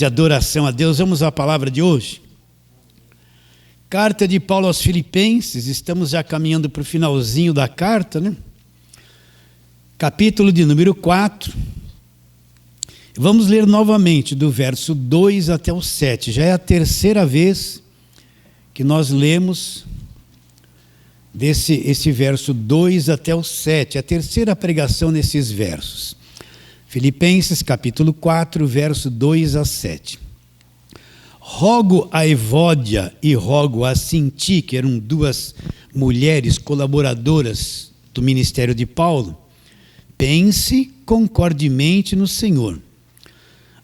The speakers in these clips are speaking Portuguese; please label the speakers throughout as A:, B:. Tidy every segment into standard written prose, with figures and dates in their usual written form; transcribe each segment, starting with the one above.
A: De adoração a Deus, vamos à palavra de hoje. Carta de Paulo aos Filipenses, estamos já caminhando para o finalzinho da carta, né? Capítulo de número 4. Vamos ler novamente do verso 2 até o 7. Já é a terceira vez que nós lemos esse verso 2 até o 7. A terceira pregação nesses versos. Filipenses capítulo 4, verso 2 a 7. Rogo a Evódia e rogo a Sinti, que eram duas mulheres colaboradoras do ministério de Paulo, pense concordemente no Senhor.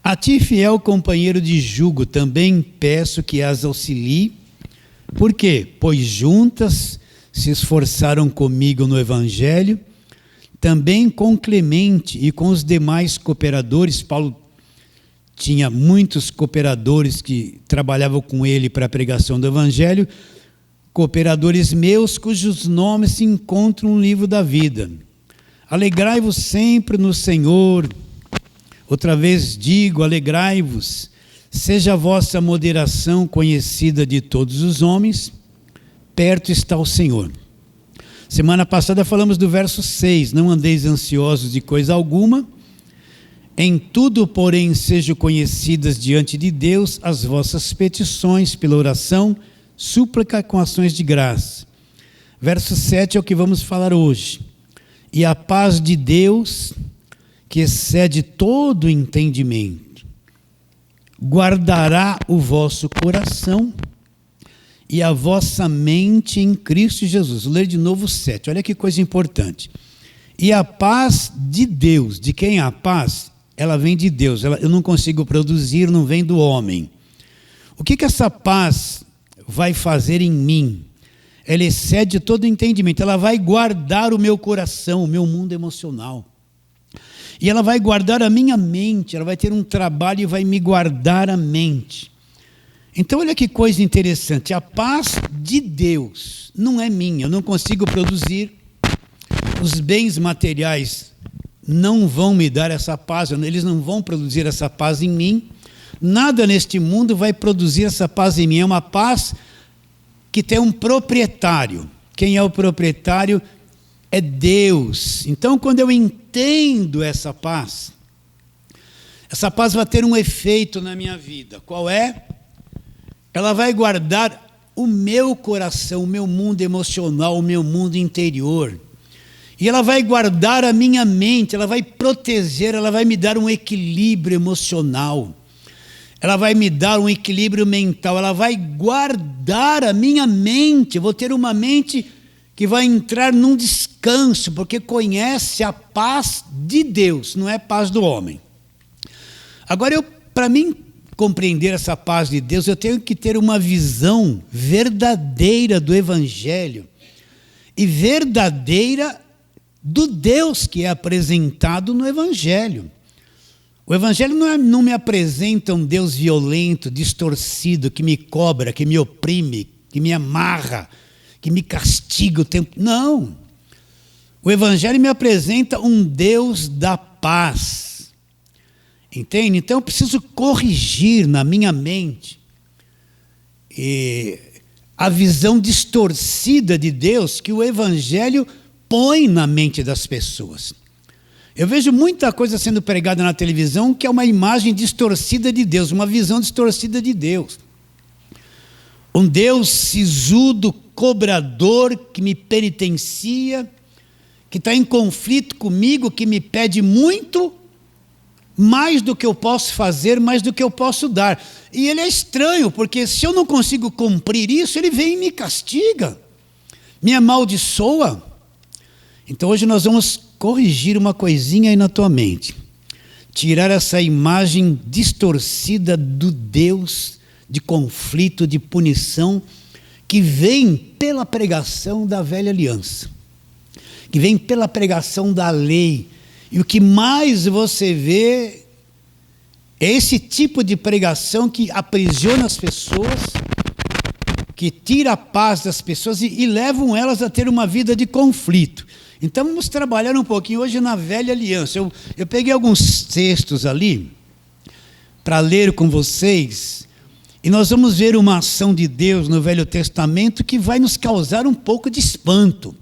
A: A ti, fiel companheiro de jugo, também peço que as auxilie. Por quê? Pois juntas se esforçaram comigo no Evangelho, também com Clemente e com os demais cooperadores. Paulo tinha muitos cooperadores que trabalhavam com ele para a pregação do Evangelho, cooperadores meus cujos nomes se encontram no livro da vida. Alegrai-vos sempre no Senhor. Outra vez digo, alegrai-vos. Seja a vossa moderação conhecida de todos os homens. Perto está o Senhor. Semana passada falamos do verso 6. Não andeis ansiosos de coisa alguma. Em tudo, porém, sejam conhecidas diante de Deus as vossas petições pela oração, súplica com ações de graça. Verso 7 é o que vamos falar hoje. E a paz de Deus, que excede todo entendimento, guardará o vosso coração e a vossa mente em Cristo Jesus. Vou ler de novo o 7, olha que coisa importante. E a paz de Deus, de quem é a paz? Ela vem de Deus, eu não consigo produzir, não vem do homem. O que essa paz vai fazer em mim? Ela excede todo entendimento, ela vai guardar o meu coração, o meu mundo emocional. E ela vai guardar a minha mente, ela vai ter um trabalho e vai me guardar a mente. Então olha que coisa interessante, a paz de Deus não é minha, eu não consigo produzir. Os bens materiais não vão me dar essa paz, eles não vão produzir essa paz em mim. Nada neste mundo vai produzir essa paz em mim, é uma paz que tem um proprietário. Quem é o proprietário? É Deus. Então quando eu entendo essa paz vai ter um efeito na minha vida. Qual é? Ela vai guardar o meu coração, o meu mundo emocional, o meu mundo interior. E ela vai guardar a minha mente, ela vai proteger, ela vai me dar um equilíbrio emocional. Ela vai me dar um equilíbrio mental, ela vai guardar a minha mente. Eu vou ter uma mente que vai entrar num descanso, porque conhece a paz de Deus, não é paz do homem. Agora, para mim compreender essa paz de Deus, eu tenho que ter uma visão verdadeira do Evangelho e verdadeira do Deus que é apresentado no Evangelho. O Evangelho não me apresenta um Deus violento, distorcido, que me cobra, que me oprime, que me amarra, que me castiga o tempo. Não. O Evangelho me apresenta um Deus da paz. Entende? Então eu preciso corrigir na minha mente a visão distorcida de Deus que o Evangelho põe na mente das pessoas. Eu vejo muita coisa sendo pregada na televisão que é uma imagem distorcida de Deus, uma visão distorcida de Deus. Um Deus sisudo, cobrador, que me penitencia, que está em conflito comigo, que me pede muito, mais do que eu posso fazer, mais do que eu posso dar. E ele é estranho, porque se eu não consigo cumprir isso, ele vem e me castiga, me amaldiçoa. Então hoje nós vamos corrigir uma coisinha aí na tua mente. Tirar essa imagem distorcida do Deus de conflito, de punição, que vem pela pregação da velha aliança, que vem pela pregação da lei. E o que mais você vê é esse tipo de pregação que aprisiona as pessoas, que tira a paz das pessoas e levam elas a ter uma vida de conflito. Então vamos trabalhar um pouquinho hoje na velha aliança. Eu peguei alguns textos ali para ler com vocês, e nós vamos ver uma ação de Deus no Velho Testamento que vai nos causar um pouco de espanto.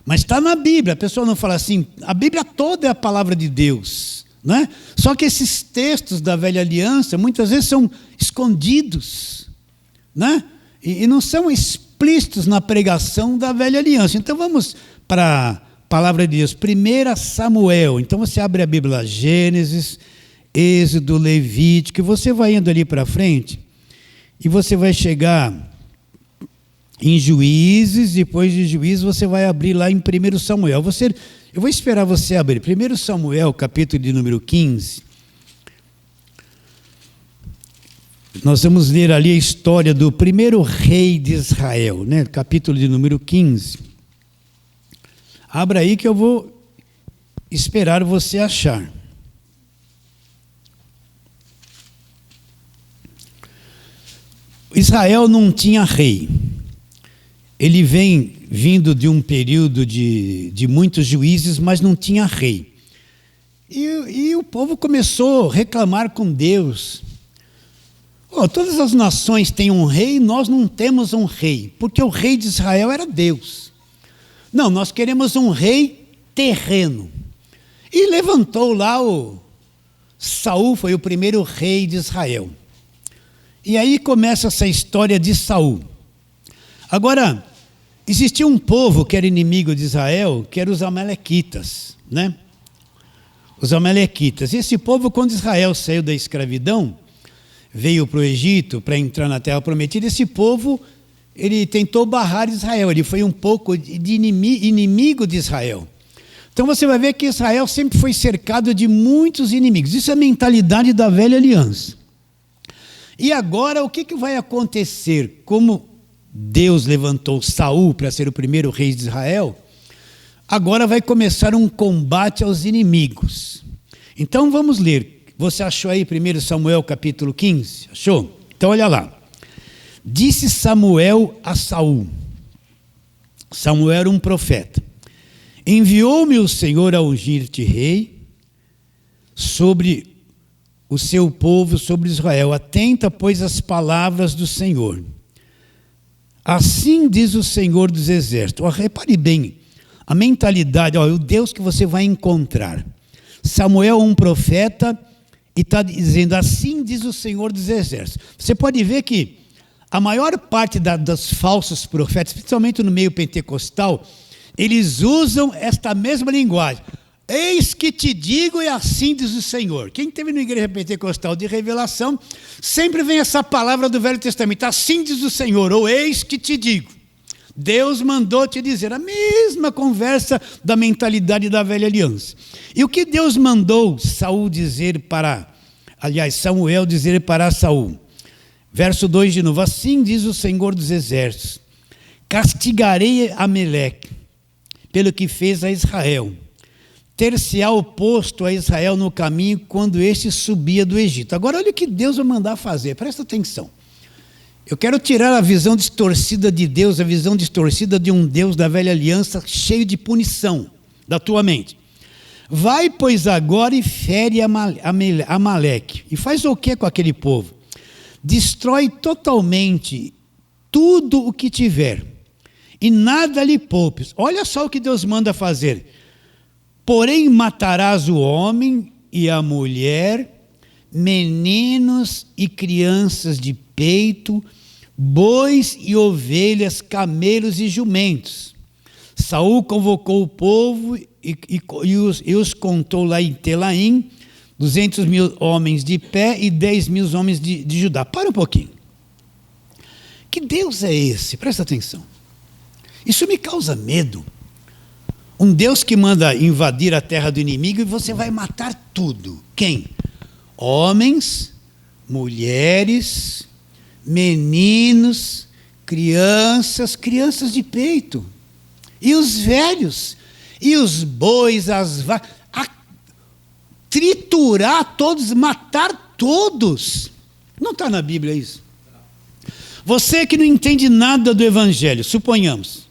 A: Mas está na Bíblia, a pessoa não fala assim, a Bíblia toda é a palavra de Deus, né? Só que esses textos da Velha Aliança muitas vezes são escondidos, né? E não são explícitos na pregação da Velha Aliança. Então vamos para a palavra de Deus, 1 Samuel. Então você abre a Bíblia, Gênesis, Êxodo, Levítico, e você vai indo ali para frente, e você vai chegar em Juízes, depois de Juízes você vai abrir lá em 1 Samuel. Eu vou esperar você abrir. 1 Samuel, capítulo de número 15. Nós vamos ler ali a história do primeiro rei de Israel, né? Capítulo de número 15. Abra aí que eu vou esperar você achar. Israel não tinha rei. Ele vem vindo de um período de muitos juízes, mas não tinha rei. E o povo começou a reclamar com Deus. Todas as nações têm um rei, nós não temos um rei, porque o rei de Israel era Deus. Não, nós queremos um rei terreno. E levantou lá Saul, foi o primeiro rei de Israel. E aí começa essa história de Saul. Agora, existia um povo que era inimigo de Israel, que eram os amalequitas, né? Os amalequitas. E esse povo, quando Israel saiu da escravidão, veio para o Egito para entrar na Terra Prometida, esse povo, ele tentou barrar Israel, ele foi um pouco de inimigo de Israel. Então você vai ver que Israel sempre foi cercado de muitos inimigos. Isso é a mentalidade da velha aliança. E agora o que vai acontecer? Como Deus levantou Saul para ser o primeiro rei de Israel, agora vai começar um combate aos inimigos. Então vamos ler. Você achou aí 1 Samuel capítulo 15? Achou? Então olha lá. Disse Samuel a Saul. Samuel era um profeta. Enviou-me o Senhor a ungir-te rei sobre o seu povo, sobre Israel. Atenta, pois, às palavras do Senhor. Assim diz o Senhor dos Exércitos. Repare bem, a mentalidade, o Deus que você vai encontrar. Samuel é um profeta e está dizendo, assim diz o Senhor dos Exércitos. Você pode ver que a maior parte dos falsos profetas, principalmente no meio pentecostal, eles usam esta mesma linguagem. Eis que te digo e assim diz o Senhor. Quem teve na igreja pentecostal de revelação, sempre vem essa palavra do Velho Testamento. Assim diz o Senhor, ou eis que te digo. Deus mandou te dizer, a mesma conversa da mentalidade da velha aliança. E o que Deus mandou Samuel dizer para Saul? Verso 2 de novo, assim diz o Senhor dos Exércitos, castigarei Amaleque pelo que fez a Israel. Ter-se-á oposto a Israel no caminho quando este subia do Egito. Agora olha o que Deus vai mandar fazer, presta atenção. Eu quero tirar a visão distorcida de Deus, a visão distorcida de um Deus da velha aliança cheio de punição da tua mente. Vai, pois, agora e fere Amaleque. E faz o que com aquele povo? Destrói totalmente tudo o que tiver, e nada lhe poupes. Olha só o que Deus manda fazer. Porém matarás o homem e a mulher, meninos e crianças de peito, bois e ovelhas, camelos e jumentos. Saul convocou o povo e os contou lá em Telaim, 200.000 homens de pé e 10.000 homens de Judá. Para um pouquinho. Que Deus é esse? Presta atenção. Isso me causa medo. Um Deus que manda invadir a terra do inimigo e você vai matar tudo. Quem? Homens, mulheres, meninos, crianças de peito. E os velhos, e os bois, as vacas. Triturar todos, matar todos. Não está na Bíblia isso. Você que não entende nada do Evangelho, suponhamos.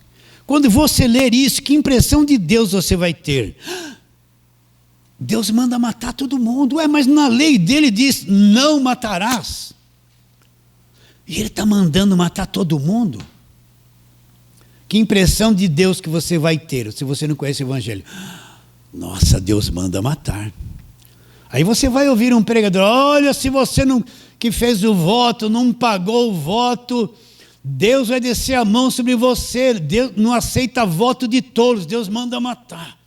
A: Quando você ler isso, que impressão de Deus você vai ter? Deus manda matar todo mundo. Mas na lei dele diz, não matarás. E ele está mandando matar todo mundo. Que impressão de Deus que você vai ter, se você não conhece o Evangelho? Nossa, Deus manda matar. Aí você vai ouvir um pregador, olha, se você não, que fez o voto, não pagou o voto, Deus vai descer a mão sobre você. Deus não aceita voto de tolos, Deus manda matar.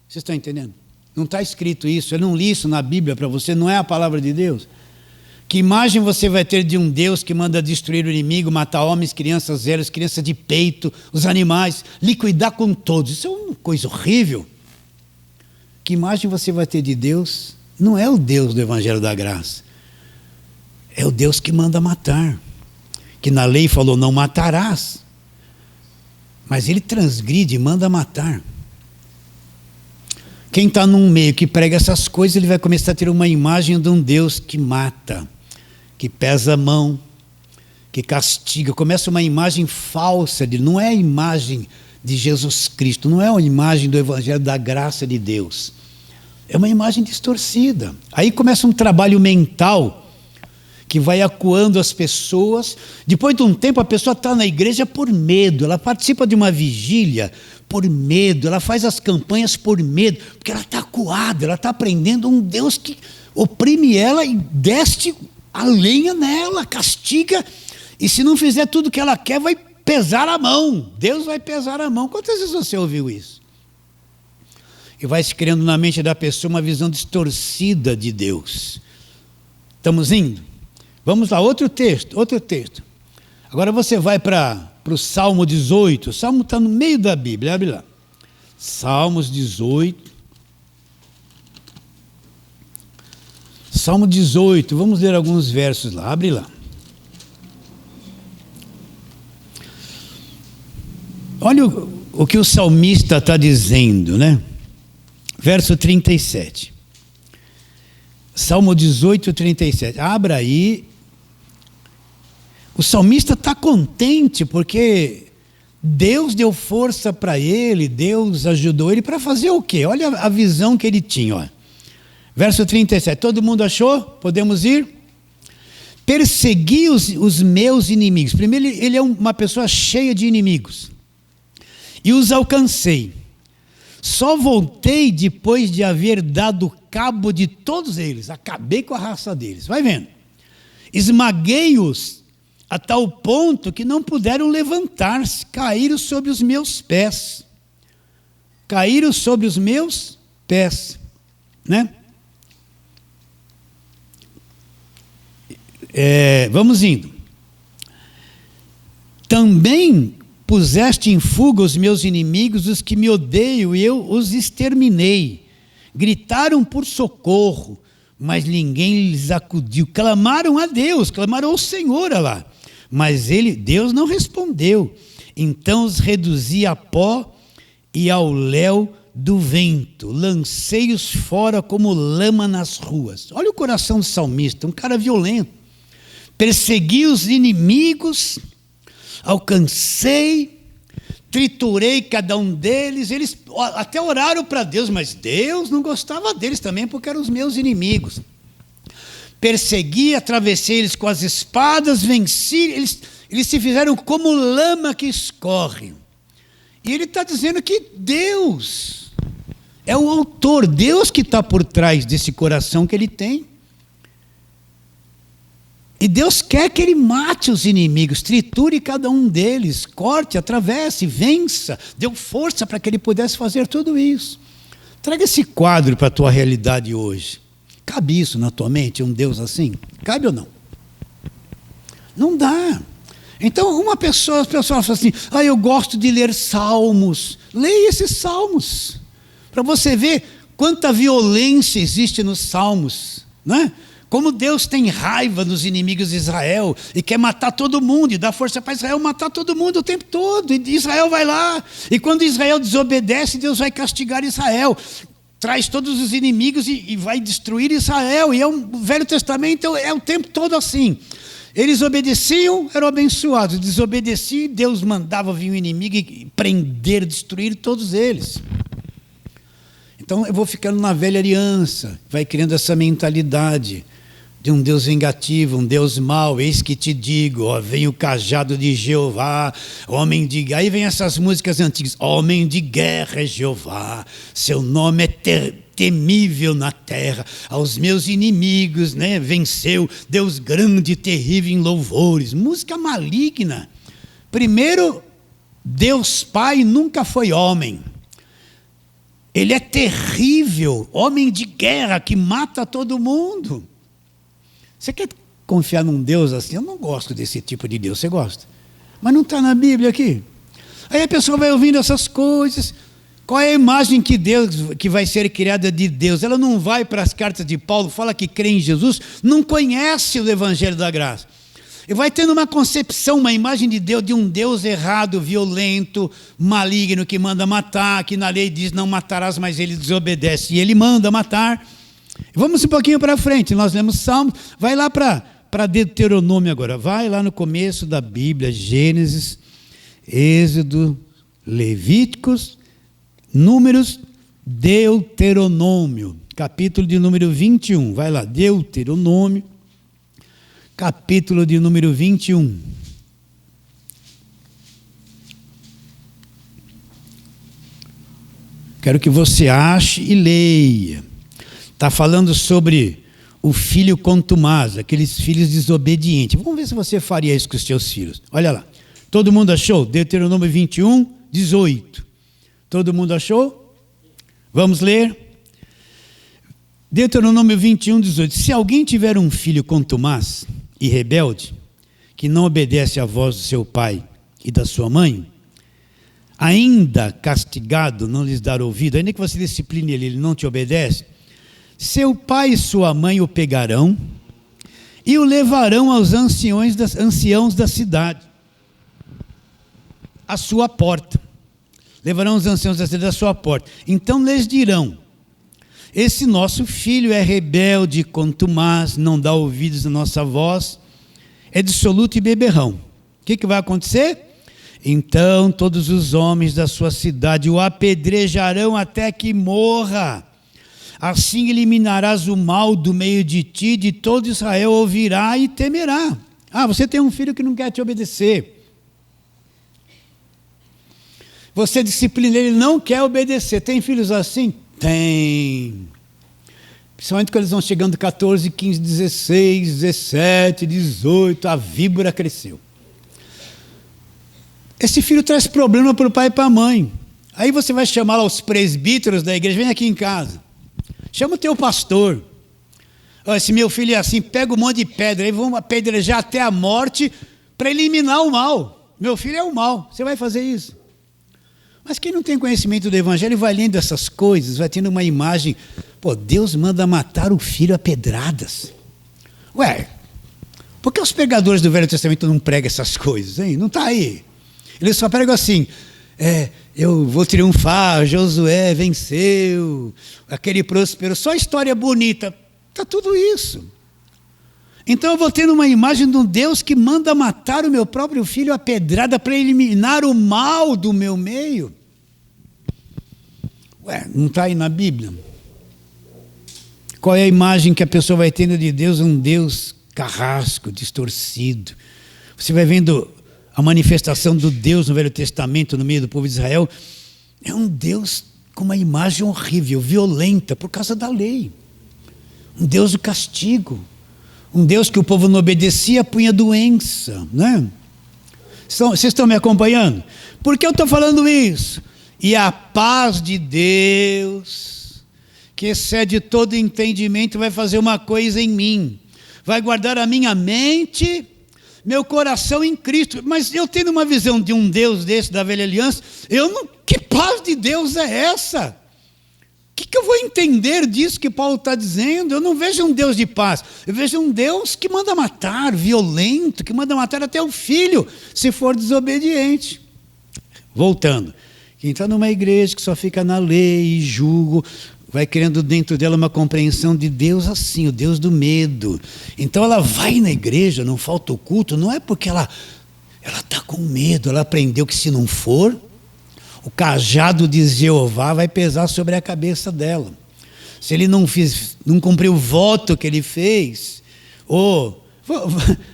A: Vocês estão entendendo? Não está escrito isso, eu não li isso na Bíblia para você, não é a palavra de Deus. Que imagem você vai ter de um Deus que manda destruir o inimigo, matar homens, crianças, velhos, crianças de peito, os animais, liquidar com todos? Isso é uma coisa horrível. Que imagem você vai ter de Deus? Não é o Deus do Evangelho da Graça. É o Deus que manda matar. Que na lei falou, não matarás. Mas ele transgride e manda matar. Quem está num meio que prega essas coisas, ele vai começar a ter uma imagem de um Deus que mata, que pesa a mão, que castiga. Começa uma imagem falsa dele. Não é a imagem de Jesus Cristo, não é a imagem do Evangelho da Graça de Deus. É uma imagem distorcida. Aí começa um trabalho mental que vai acuando as pessoas. Depois de um tempo, a pessoa está na igreja por medo. Ela participa de uma vigília por medo. Ela faz as campanhas por medo, porque ela está acuada. Ela está aprendendo um Deus que oprime ela e desce a lenha nela, castiga. E se não fizer tudo o que ela quer, vai pesar a mão. Deus vai pesar a mão. Quantas vezes você ouviu isso? E vai se criando na mente da pessoa uma visão distorcida de Deus. Estamos indo? Vamos lá, outro texto. Agora você vai para o Salmo 18. O Salmo está no meio da Bíblia, abre lá. Salmos 18. Salmo 18, vamos ler alguns versos lá, abre lá. Olha o que o salmista está dizendo, né? Verso 37. Salmo 18, 37. Abra aí. O salmista está contente porque Deus deu força para ele, Deus ajudou ele para fazer o quê? Olha a visão que ele tinha. Ó. Verso 37. Todo mundo achou? Podemos ir? Persegui os meus inimigos. Primeiro, ele é uma pessoa cheia de inimigos. E os alcancei. Só voltei depois de haver dado cabo de todos eles. Acabei com a raça deles. Vai vendo. Esmaguei-os a tal ponto que não puderam levantar-se. Caíram sobre os meus pés. Caíram sobre os meus pés. Né? Vamos indo. Também puseste em fuga os meus inimigos, os que me odeiam, e eu os exterminei. Gritaram por socorro, mas ninguém lhes acudiu. Clamaram a Deus, clamaram ao Senhor lá. Mas Deus não respondeu. Então os reduzi a pó e ao léu do vento. Lancei-os fora como lama nas ruas. Olha o coração do salmista, um cara violento. Persegui os inimigos, alcancei, triturei cada um deles. Eles até oraram para Deus, mas Deus não gostava deles também, porque eram os meus inimigos. Persegui, atravessei eles com as espadas, venci, eles se fizeram como lama que escorre. E ele está dizendo que Deus é o autor, Deus que está por trás desse coração que ele tem. E Deus quer que ele mate os inimigos, triture cada um deles, corte, atravesse, vença, deu força para que ele pudesse fazer tudo isso. Traga esse quadro para a tua realidade hoje. Cabe isso na tua mente, um Deus assim? Cabe ou não? Não dá. Então a pessoa fala assim, eu gosto de ler salmos. Leia esses salmos, para você ver quanta violência existe nos salmos, não é? Como Deus tem raiva dos inimigos de Israel e quer matar todo mundo e dá força para Israel matar todo mundo o tempo todo. E Israel vai lá. E quando Israel desobedece, Deus vai castigar Israel. Traz todos os inimigos e vai destruir Israel. E o Velho Testamento é o tempo todo assim. Eles obedeciam, eram abençoados. Desobedeciam, Deus mandava vir o inimigo e prender, destruir todos eles. Então eu vou ficando na velha aliança, vai criando essa mentalidade de um Deus vingativo, um Deus mau. Eis que te digo, ó, vem o cajado de Jeová, homem de... Aí vem essas músicas antigas, homem de guerra é Jeová, seu nome é temível na terra, aos meus inimigos, né, venceu, Deus grande e terrível em louvores. Música maligna. Primeiro, Deus Pai nunca foi homem. Ele é terrível, homem de guerra que mata todo mundo. Você quer confiar num Deus assim? Eu não gosto desse tipo de Deus. Você gosta? Mas não está na Bíblia aqui. Aí a pessoa vai ouvindo essas coisas. Qual é a imagem que vai ser criada de Deus? Ela não vai para as cartas de Paulo, fala que crê em Jesus, não conhece o Evangelho da Graça. E vai tendo uma concepção, uma imagem de Deus, de um Deus errado, violento, maligno, que manda matar, que na lei diz não matarás, mas ele desobedece e ele manda matar. Vamos um pouquinho para frente, nós lemos Salmos, vai lá para Deuteronômio agora, vai lá no começo da Bíblia, Gênesis, Êxodo, Levíticos, Números, Deuteronômio, capítulo de número 21, vai lá, Deuteronômio, capítulo de número 21. Quero que você ache e leia. Está falando sobre o filho contumaz, aqueles filhos desobedientes. Vamos ver se você faria isso com os seus filhos. Olha lá. Todo mundo achou? Deuteronômio 21, 18. Todo mundo achou? Vamos ler? Deuteronômio 21, 18. Se alguém tiver um filho contumaz e rebelde, que não obedece à voz do seu pai e da sua mãe, ainda castigado, não lhes dar ouvido, ainda que você discipline ele não te obedece, seu pai e sua mãe o pegarão e o levarão aos anciãos da cidade, à sua porta. Levarão os anciãos da cidade à sua porta. Então lhes dirão: esse nosso filho é rebelde, contumaz, não dá ouvidos à nossa voz, é dissoluto e beberrão. O que vai acontecer? Então todos os homens da sua cidade o apedrejarão até que morra. Assim eliminarás o mal do meio de ti, de todo Israel ouvirá e temerá. Ah, você tem um filho que não quer te obedecer. Você disciplina ele, não quer obedecer. Tem filhos assim? Tem. Principalmente quando eles vão chegando 14, 15, 16, 17, 18, a víbora cresceu. Esse filho traz problema para o pai e para a mãe. Aí você vai chamar lá os presbíteros da igreja, vem aqui em casa. Chama o teu pastor. Olha, se meu filho é assim, pega um monte de pedra, aí vamos apedrejar até a morte para eliminar o mal. Meu filho é o mal, você vai fazer isso. Mas quem não tem conhecimento do Evangelho vai lendo essas coisas, vai tendo uma imagem, pô, Deus manda matar o filho a pedradas. Ué, por que os pregadores do Velho Testamento não pregam essas coisas, hein? Não está aí. Eles só pregam assim, eu vou triunfar, Josué venceu, aquele prosperou, só história bonita, está tudo isso. Então eu vou tendo uma imagem de um Deus que manda matar o meu próprio filho a pedrada para eliminar o mal do meu meio. Ué, não está aí na Bíblia? Qual é a imagem que a pessoa vai tendo de Deus? Um Deus carrasco, distorcido. Você vai vendo a manifestação do Deus no Velho Testamento, no meio do povo de Israel, é um Deus com uma imagem horrível, violenta, por causa da lei. Um Deus do castigo. Um Deus que o povo não obedecia, punha doença, né? Vocês estão me acompanhando? Por que eu estou falando isso? E a paz de Deus, que excede todo entendimento, vai fazer uma coisa em mim. Vai guardar a minha mente, meu coração em Cristo. Mas eu tendo uma visão de um Deus desse, da velha aliança, que paz de Deus é essa? O que eu vou entender disso que Paulo está dizendo? Eu não vejo um Deus de paz, eu vejo um Deus que manda matar, violento, que manda matar até o filho, se for desobediente. Voltando, quem está numa igreja que só fica na lei e julgo, vai criando dentro dela uma compreensão de Deus assim, o Deus do medo. Então ela vai na igreja, não falta o culto, não é porque ela está com medo, ela aprendeu que se não for, o cajado de Jeová vai pesar sobre a cabeça dela. Se ele não cumpriu o voto que ele fez,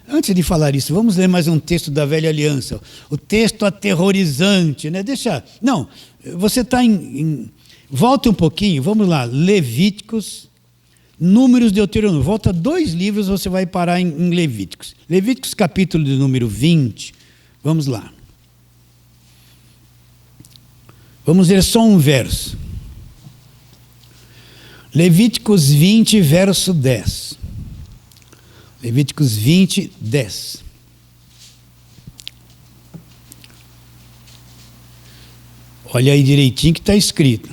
A: antes de falar isso, vamos ler mais um texto da Velha Aliança, o texto aterrorizante, né? Você está volta um pouquinho, vamos lá, Levíticos, Números, Deuteronômio, volta 2 livros, você vai parar em Levíticos. Levíticos capítulo de número 20, vamos lá. Vamos ler só um verso. Levíticos 20, verso 10. Levíticos 20, 10. Olha aí direitinho que está escrito.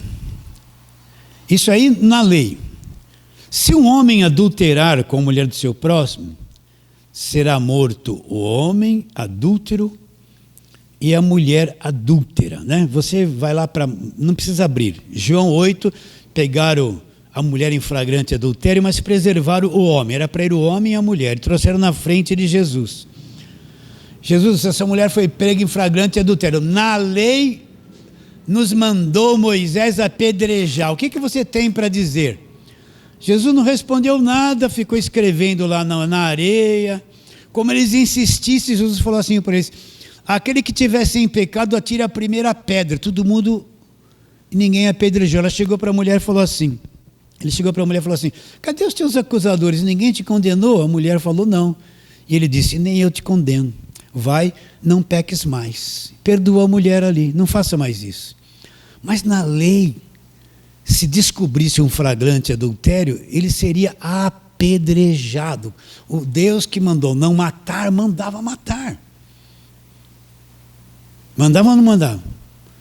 A: Isso aí na lei. Se um homem adulterar com a mulher do seu próximo, será morto o homem adúltero e a mulher adúltera, né? Você vai lá não precisa abrir. João 8, pegaram a mulher em flagrante adultério, mas preservaram o homem. Era para ir o homem e a mulher. E trouxeram na frente de Jesus. Jesus, essa mulher foi pega em flagrante adultério. Na lei, nos mandou Moisés apedrejar. O que você tem para dizer? Jesus não respondeu nada, ficou escrevendo lá na areia. Como eles insistissem, Jesus falou assim para eles: aquele que tivesse em pecado, atire a primeira pedra. Todo mundo, ninguém apedrejou. Ela chegou para a mulher e falou assim, ele chegou para a mulher e falou assim: cadê os teus acusadores? Ninguém te condenou? A mulher falou: não. E ele disse: nem eu te condeno. Vai, não peques mais. Perdoa a mulher ali, não faça mais isso. Mas na lei, se descobrisse um flagrante adultério, ele seria apedrejado. O Deus que mandou não matar, mandava matar. Mandava ou não mandava?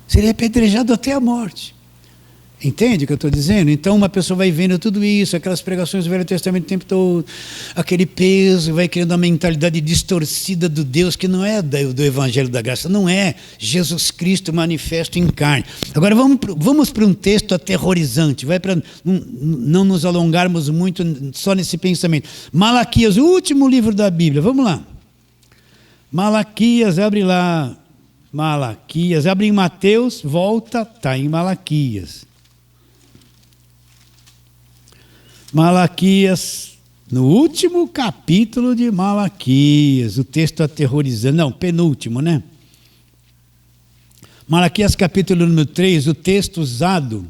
A: Seria apedrejado até a morte. Entende o que eu estou dizendo? Então uma pessoa vai vendo tudo isso, aquelas pregações do Velho Testamento o tempo todo, aquele peso, vai criando uma mentalidade distorcida do Deus que não é do Evangelho da Graça, não é Jesus Cristo manifesto em carne. Agora vamos para um texto aterrorizante, vai para não nos alongarmos muito só nesse pensamento. Malaquias, o último livro da Bíblia, vamos lá. Malaquias, abre lá. Malaquias, abre em Mateus, volta, está em Malaquias. Malaquias, no último capítulo de Malaquias, o texto aterrorizante, não, penúltimo, né? Malaquias capítulo número 3, o texto usado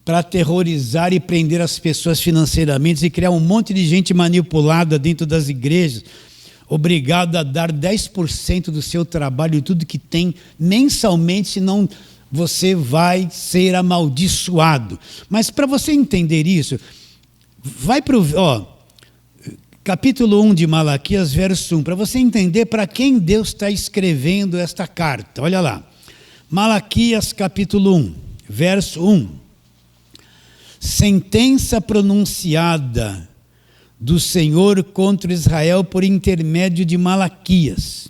A: para aterrorizar e prender as pessoas financeiramente e criar um monte de gente manipulada dentro das igrejas, obrigado a dar 10% do seu trabalho e tudo que tem mensalmente, senão você vai ser amaldiçoado. Mas para você entender isso, vai para o capítulo 1 de Malaquias, verso 1, para você entender para quem Deus está escrevendo esta carta. Olha lá, Malaquias capítulo 1, verso 1. Sentença pronunciada do Senhor contra Israel por intermédio de Malaquias.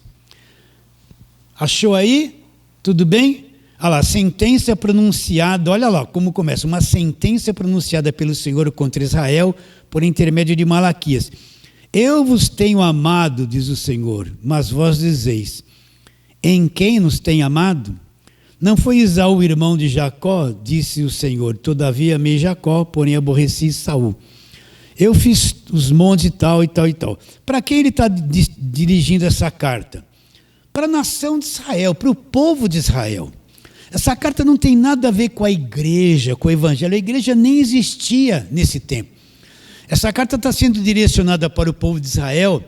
A: Achou aí? Tudo bem? Olha lá, sentença pronunciada, olha lá como começa, uma sentença pronunciada pelo Senhor contra Israel por intermédio de Malaquias. Eu vos tenho amado, diz o Senhor, mas vós dizeis: em quem nos tem amado? Não foi Esaú, irmão de Jacó, disse o Senhor, todavia amei Jacó, porém aborreci Esaú. Eu fiz os montes e tal e tal e tal. Para quem ele está dirigindo essa carta? Para a nação de Israel, para o povo de Israel. Essa carta não tem nada a ver com a igreja, com o evangelho. A igreja nem existia nesse tempo. Essa carta está sendo direcionada para o povo de Israel,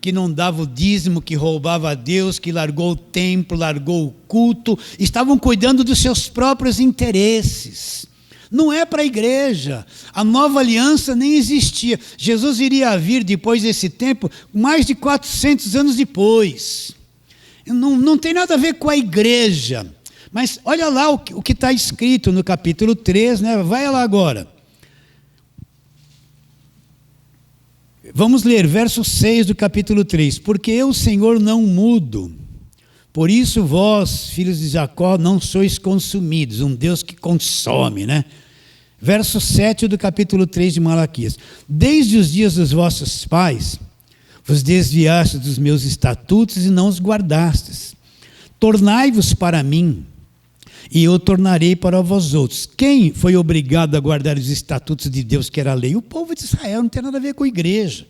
A: que não dava o dízimo, que roubava a Deus, que largou o templo, largou o culto, estavam cuidando dos seus próprios interesses. Não é para a igreja. A nova aliança nem existia. Jesus iria vir depois desse tempo, mais de 400 anos depois. Não tem nada a ver com a igreja. Mas olha lá o que está escrito no capítulo 3, né? Vai lá agora. Vamos ler verso 6 do capítulo 3. Porque eu, Senhor, não mudo. Por isso vós, filhos de Jacó, não sois consumidos. Um Deus que consome, né? Verso 7 do capítulo 3 de Malaquias. Desde os dias dos vossos pais, vos desviastes dos meus estatutos e não os guardastes. Tornai-vos para mim, e eu tornarei para vós outros. Quem foi obrigado a guardar os estatutos de Deus, que era a lei? O povo de Israel, não tem nada a ver com a igreja.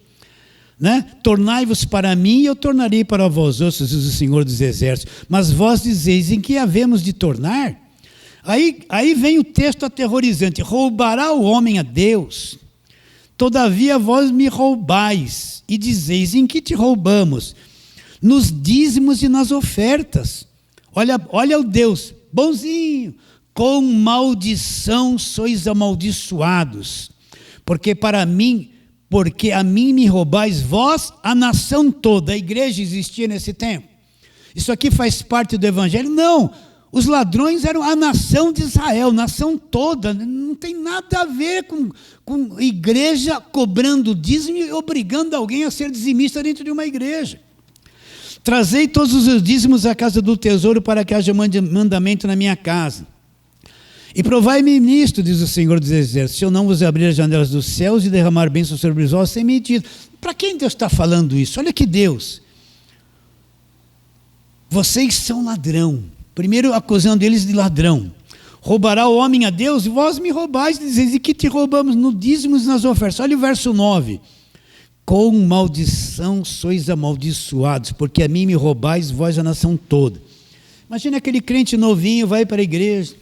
A: Né? Tornai-vos para mim e eu tornarei para vós outros, diz o Senhor dos Exércitos. Mas vós dizeis, em que havemos de tornar? Aí vem o texto aterrorizante: roubará o homem a Deus? Todavia vós me roubais, e dizeis, em que te roubamos? Nos dízimos e nas ofertas. Olha o Deus, bonzinho, com maldição sois amaldiçoados, porque a mim me roubais vós, a nação toda. A igreja existia nesse tempo? Isso aqui faz parte do evangelho? Não, os ladrões eram a nação de Israel, nação toda. Não tem nada a ver com igreja cobrando dízimo e obrigando alguém a ser dizimista dentro de uma igreja. Trazei todos os dízimos à casa do tesouro, para que haja mandamento na minha casa. E provai-me nisto, diz o Senhor dos Exércitos, se eu não vos abrir as janelas dos céus e derramar bênçãos sobre vós sem medida. Para quem Deus está falando isso? Olha que Deus. Vocês são ladrão. Primeiro acusando eles de ladrão. Roubará o homem a Deus? E vós me roubais, dizeis, e que te roubamos? No dízimos e nas ofertas. Olha o verso 9. Com maldição sois amaldiçoados, porque a mim me roubais, vós a nação toda. Imagina aquele crente novinho, vai para a igreja.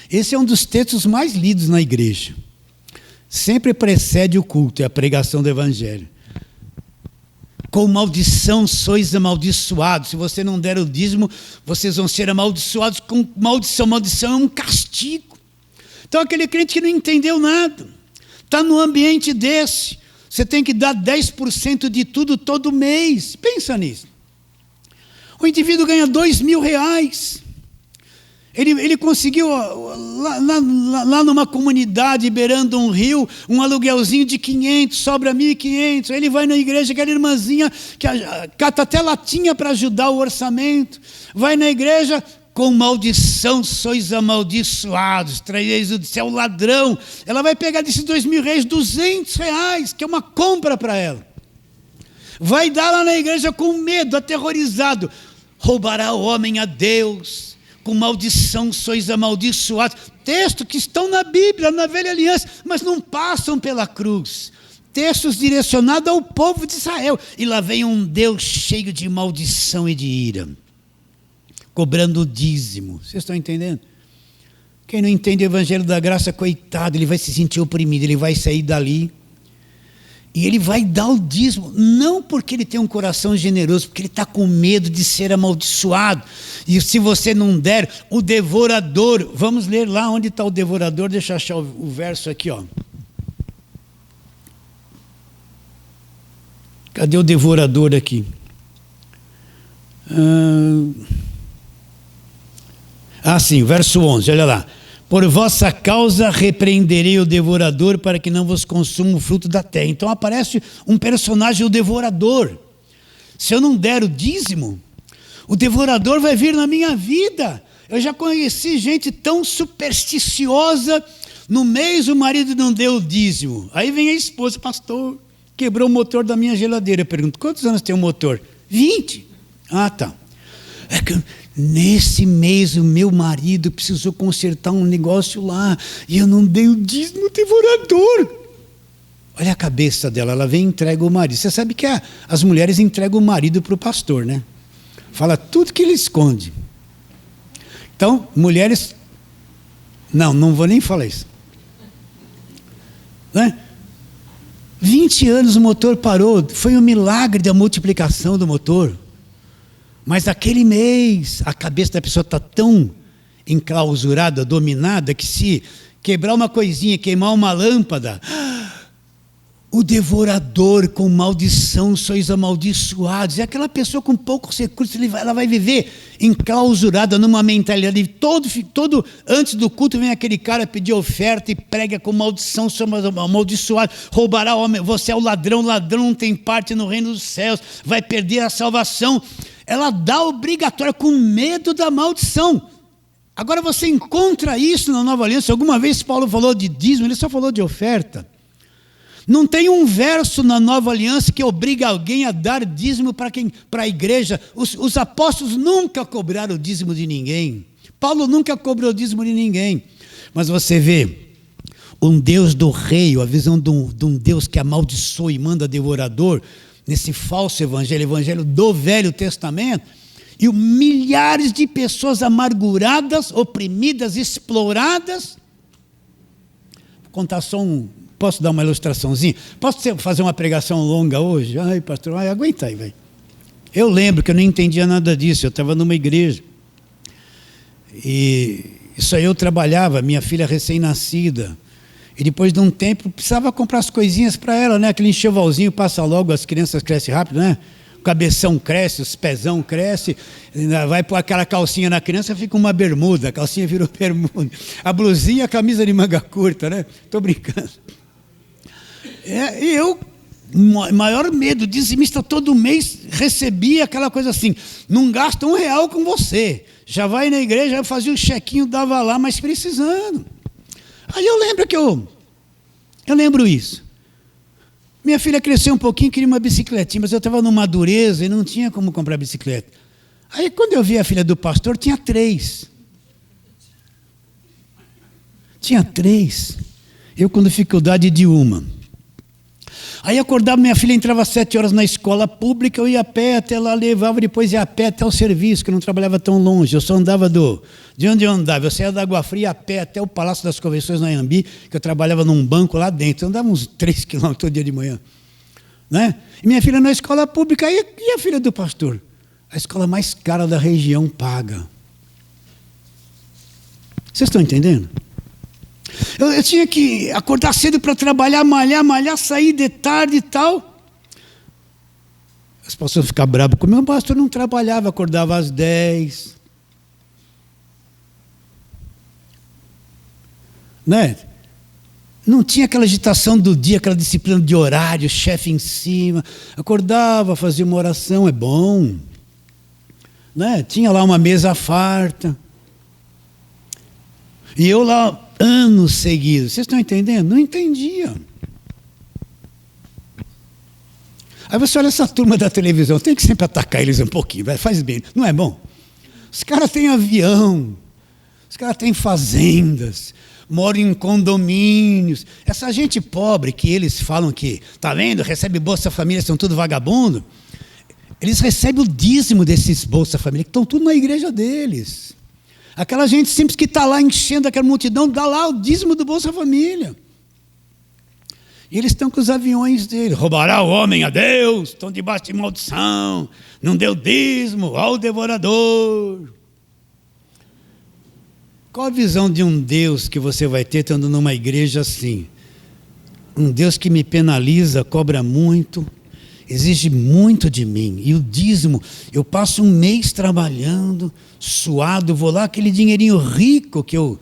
A: Esse é um dos textos mais lidos na igreja. Sempre precede o culto, é a pregação do evangelho. Com maldição sois amaldiçoados. Se você não der o dízimo, vocês vão ser amaldiçoados com maldição. Maldição é um castigo. Então aquele crente que não entendeu nada, está num ambiente desse. Você tem que dar 10% de tudo todo mês. Pensa nisso. O indivíduo ganha R$2.000. Ele conseguiu, lá numa comunidade, beirando um rio, um aluguelzinho de 500, sobra 1.500. Ele vai na igreja, aquela irmãzinha que cata até latinha para ajudar o orçamento. Vai na igreja, com maldição sois amaldiçoados, trazeis do céu ladrão. Ela vai pegar desses R$2.000, R$200, que é uma compra para ela. Vai dar lá na igreja com medo, aterrorizado. Roubará o homem a Deus, com maldição sois amaldiçoados. Textos que estão na Bíblia, na Velha Aliança, mas não passam pela cruz. Textos direcionados ao povo de Israel. E lá vem um Deus cheio de maldição e de ira, cobrando o dízimo. Vocês estão entendendo? Quem não entende o evangelho da graça, coitado, ele vai se sentir oprimido, ele vai sair dali e ele vai dar o dízimo, não porque ele tem um coração generoso, porque ele está com medo de ser amaldiçoado. E se você não der, o devorador, vamos ler lá onde está o devorador, deixa eu achar o verso aqui, ó. Cadê o devorador aqui? Sim, verso 11, olha lá. Por vossa causa repreenderei o devorador, para que não vos consuma o fruto da terra. Então aparece um personagem, o devorador. Se eu não der o dízimo, o devorador vai vir na minha vida. Eu já conheci gente tão supersticiosa, no mês o marido não deu o dízimo. Aí vem a esposa, pastor, quebrou o motor da minha geladeira. Eu pergunto, quantos anos tem o motor? 20. Ah, tá. É que nesse mês o meu marido precisou consertar um negócio lá e eu não dei o dízimo, devorador. Olha a cabeça dela, ela vem e entrega o marido. Você sabe que as mulheres entregam o marido para o pastor, né? Fala tudo que ele esconde. Então, mulheres... Não vou nem falar isso. Né? 20 anos o motor parou, foi um milagre da multiplicação do motor. Mas aquele mês, a cabeça da pessoa está tão enclausurada, dominada, que se quebrar uma coisinha, queimar uma lâmpada, o devorador com maldição sois amaldiçoados. É aquela pessoa com poucos recursos, ela vai viver enclausurada numa mentalidade. Todo antes do culto vem aquele cara pedir oferta e prega com maldição, sois amaldiçoado. Roubará o homem, você é o ladrão não tem parte no reino dos céus, vai perder a salvação. Ela dá obrigatória, com medo da maldição. Agora você encontra isso na Nova Aliança. Alguma vez Paulo falou de dízimo, ele só falou de oferta. Não tem um verso na Nova Aliança que obriga alguém a dar dízimo para a igreja. Os apóstolos nunca cobraram o dízimo de ninguém. Paulo nunca cobrou dízimo de ninguém. Mas você vê um Deus do rei, a visão de um Deus que amaldiçoa e manda devorador, nesse falso evangelho do Velho Testamento, e milhares de pessoas amarguradas, oprimidas, exploradas. Vou contar só posso dar uma ilustraçãozinha? Posso fazer uma pregação longa hoje? Ai, pastor, aguenta aí, velho. Eu lembro que eu não entendia nada disso, eu estava numa igreja. E isso aí eu trabalhava, minha filha recém-nascida. E depois de um tempo, precisava comprar as coisinhas para ela, né? Aquele enxovalzinho passa logo, as crianças crescem rápido, né? O cabeção cresce, os pezão cresce, vai pôr aquela calcinha na criança, fica uma bermuda, a calcinha virou bermuda. A blusinha, a camisa de manga curta, né? Estou brincando. E eu, maior medo, dizimista todo mês, recebia aquela coisa assim, não gasta R$1 com você, já vai na igreja, fazia um chequinho, dava lá, mas precisando. Aí eu lembro eu lembro isso. Minha filha cresceu um pouquinho, queria uma bicicletinha, mas eu estava numa dureza e não tinha como comprar bicicleta. Aí quando eu vi a filha do pastor, tinha 3. Tinha 3. Eu com dificuldade de uma. Aí acordava, minha filha entrava às 7 horas na escola pública, eu ia a pé até lá, levava, depois ia a pé até o serviço, que eu não trabalhava tão longe, eu só andava de onde eu andava, eu saía da Água Fria a pé até o Palácio das Convenções na Anhembi, que eu trabalhava num banco lá dentro, eu andava uns 3 quilômetros todo dia de manhã. Né? E minha filha na escola pública, e a filha do pastor? A escola mais cara da região paga. Vocês estão entendendo? Eu tinha que acordar cedo para trabalhar, malhar, sair de tarde e tal. As pessoas ficam bravas comigo, o pastor não trabalhava, acordava às 10. Né? Não tinha aquela agitação do dia, aquela disciplina de horário, chefe em cima. Acordava, fazia uma oração, é bom. Né? Tinha lá uma mesa farta. E eu lá, anos seguidos. Vocês estão entendendo? Não entendia. Aí você olha essa turma da televisão, tem que sempre atacar eles um pouquinho, faz bem, não é bom? Os caras têm avião, os caras têm fazendas, moram em condomínios. Essa gente pobre que eles falam que, tá vendo, recebe Bolsa Família, são tudo vagabundo. Eles recebem o dízimo desses Bolsa Família, que estão tudo na igreja deles. Aquela gente simples que está lá enchendo aquela multidão, dá lá o dízimo do Bolsa Família. E eles estão com os aviões dele. Roubará o homem a Deus, estão debaixo de maldição, não deu dízimo ao devorador. Qual a visão de um Deus que você vai ter estando numa igreja assim? Um Deus que me penaliza, cobra muito, exige muito de mim. E o dízimo, eu passo um mês trabalhando, suado, vou lá, aquele dinheirinho rico que eu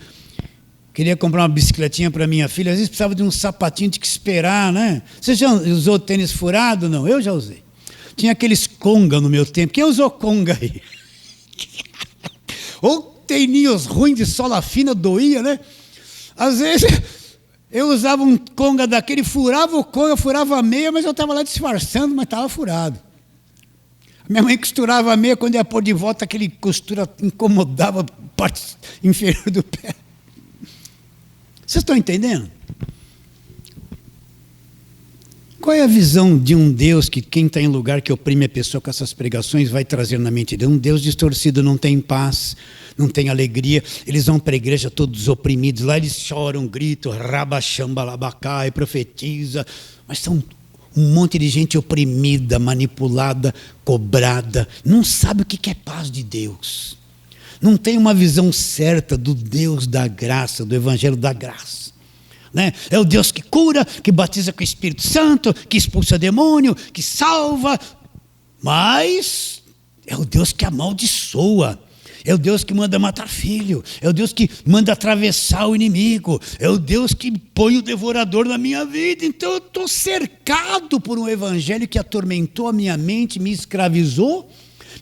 A: queria comprar uma bicicletinha para minha filha, às vezes precisava de um sapatinho, tinha que esperar, né? Você já usou tênis furado? Não, eu já usei. Tinha aqueles conga no meu tempo. Quem usou conga aí? Ou tênis ruins de sola fina, doía, né? Às vezes eu usava um conga daquele, furava o conga, furava a meia, mas eu estava lá disfarçando, mas estava furado. Minha mãe costurava a meia, quando ia pôr de volta, aquele costura incomodava a parte inferior do pé. Vocês estão entendendo? Qual é a visão de um Deus que quem está em lugar que oprime a pessoa com essas pregações vai trazer na mente dele? Um Deus distorcido, não tem paz, não tem alegria. Eles vão para a igreja todos oprimidos, lá eles choram, gritam, rabaxambalabacai, profetiza, mas são um monte de gente oprimida, manipulada, cobrada, não sabe o que é paz de Deus. Não tem uma visão certa do Deus da graça, do Evangelho da graça. Né? É o Deus que cura, que batiza com o Espírito Santo, que expulsa demônio, que salva, mas é o Deus que amaldiçoa. É o Deus que manda matar filho, é o Deus que manda atravessar o inimigo, é o Deus que põe o devorador na minha vida. Então eu estou cercado por um evangelho que atormentou a minha mente, me escravizou,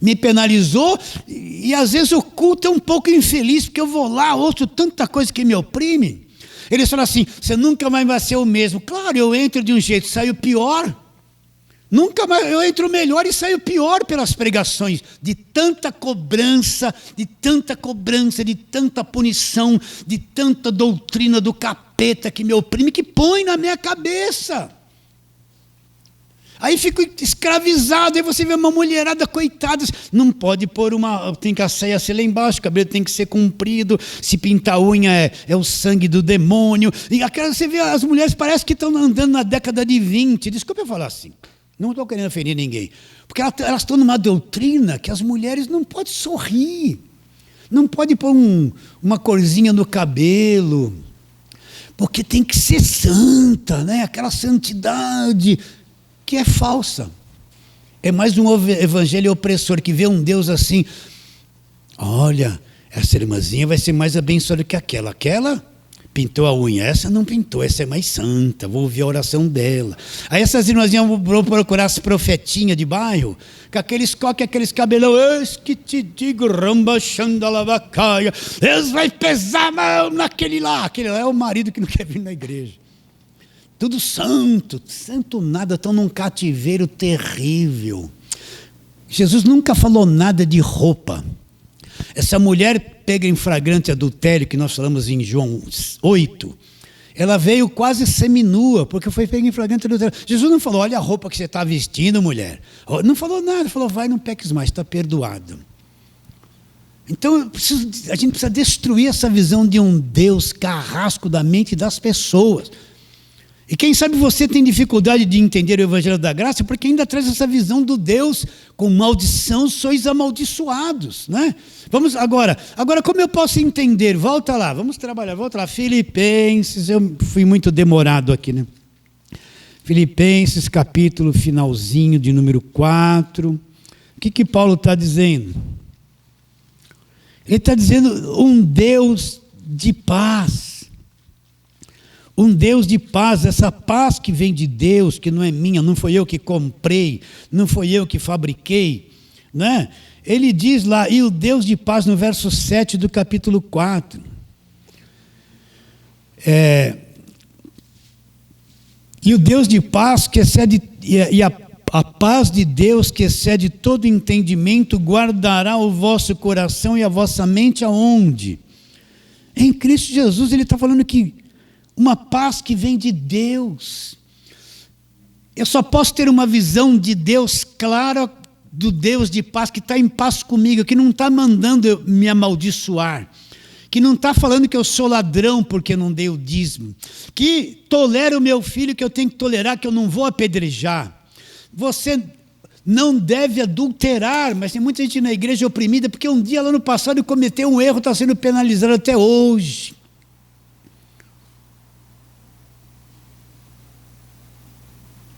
A: me penalizou, e às vezes o culto é um pouco infeliz, porque eu vou lá, ouço tanta coisa que me oprime. Eles falam assim, você nunca mais vai ser o mesmo. Claro, eu entro de um jeito, saio pior. Nunca mais, eu entro melhor e saio pior pelas pregações, de tanta cobrança, de tanta punição, de tanta doutrina do capeta que me oprime, que põe na minha cabeça. Aí fico escravizado, aí você vê uma mulherada, coitada, não pode pôr tem que a saia ser lá embaixo, o cabelo tem que ser comprido, se pintar a unha é o sangue do demônio. E aquela, você vê, as mulheres parecem que estão andando na década de 20, desculpa eu falar assim. Não estou querendo ofender ninguém. Porque elas estão numa doutrina que as mulheres não podem sorrir. Não pode pôr uma corzinha no cabelo. Porque tem que ser santa, né? Aquela santidade que é falsa. É mais um evangelho opressor que vê um Deus assim. Olha, essa irmãzinha vai ser mais abençoada que aquela. Aquela pintou a unha, essa não pintou, essa é mais santa, vou ouvir a oração dela. Aí essas irmãzinhas vão procurar as profetinhas de bairro, com aqueles coques, aqueles cabelão, que te digo, ramba, xandalavacaia, Deus vai pesar a mão aquele lá é o marido que não quer vir na igreja. Tudo santo nada, estão num cativeiro terrível. Jesus nunca falou nada de roupa. Essa mulher pega em flagrante adultério, que nós falamos em João 8, ela veio quase seminua, porque foi pega em flagrante adultério. Jesus não falou, olha a roupa que você está vestindo, mulher. Não falou nada, falou, vai, não peques mais, está perdoado. Então a gente precisa destruir essa visão de um Deus carrasco da mente das pessoas. E quem sabe você tem dificuldade de entender o Evangelho da Graça, porque ainda traz essa visão do Deus com maldição, sois amaldiçoados, né? Vamos agora como eu posso entender? Volta lá, vamos trabalhar, volta lá, Filipenses, eu fui muito demorado aqui, né? Filipenses, capítulo finalzinho de número 4, o que Paulo está dizendo? Ele está dizendo um Deus de paz. Um Deus de paz, essa paz que vem de Deus, que não é minha, não foi eu que comprei, não foi eu que fabriquei, né? Ele diz lá, e o Deus de paz no verso 7 do capítulo 4. E o Deus de paz que excede, a paz de Deus que excede todo entendimento, guardará o vosso coração e a vossa mente aonde? Em Cristo Jesus. Ele está falando que uma paz que vem de Deus. Eu só posso ter uma visão de Deus clara, do Deus de paz, que está em paz comigo, que não está mandando eu me amaldiçoar, que não está falando que eu sou ladrão porque não dei o dízimo, que tolera o meu filho, que eu tenho que tolerar, que eu não vou apedrejar. Você não deve adulterar, mas tem muita gente na igreja oprimida, porque um dia lá no passado cometeu um erro, está sendo penalizado até hoje.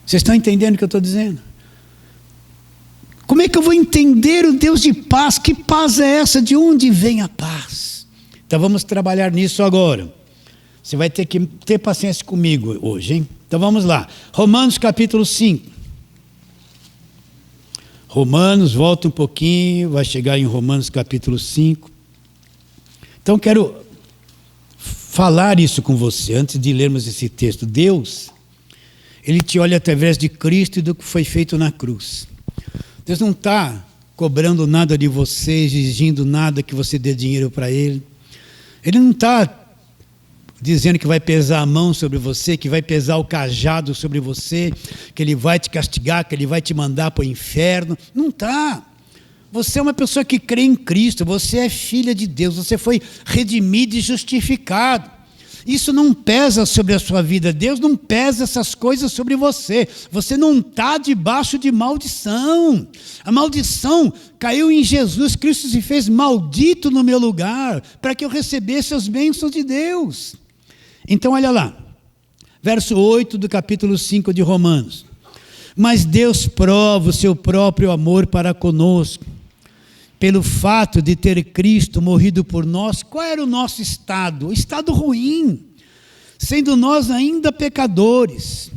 A: Vocês estão entendendo o que eu estou dizendo? Como é que eu vou entender o Deus de paz? Que paz é essa? De onde vem a paz? Então vamos trabalhar nisso agora. Você vai ter que ter paciência comigo hoje, hein? Então vamos lá. Romanos capítulo 5. Romanos, volta um pouquinho, vai chegar em Romanos capítulo 5. Então quero falar isso com você, antes de lermos esse texto. Deus, Ele te olha através de Cristo e do que foi feito na cruz. Deus não está cobrando nada de você, exigindo nada que você dê dinheiro para Ele. Ele não está dizendo que vai pesar a mão sobre você, que vai pesar o cajado sobre você, que Ele vai te castigar, que Ele vai te mandar para o inferno. Não está. Você é uma pessoa que crê em Cristo, você é filha de Deus, você foi redimido e justificado. Isso não pesa sobre a sua vida, Deus não pesa essas coisas sobre você. Você não está debaixo de maldição. A maldição caiu em Jesus, Cristo se fez maldito no meu lugar, para que eu recebesse as bênçãos de Deus. Então olha lá, verso 8 do capítulo 5 de Romanos. Mas Deus prova o seu próprio amor para conosco, pelo fato de ter Cristo morrido por nós. Qual era o nosso estado? O estado ruim, sendo nós ainda pecadores.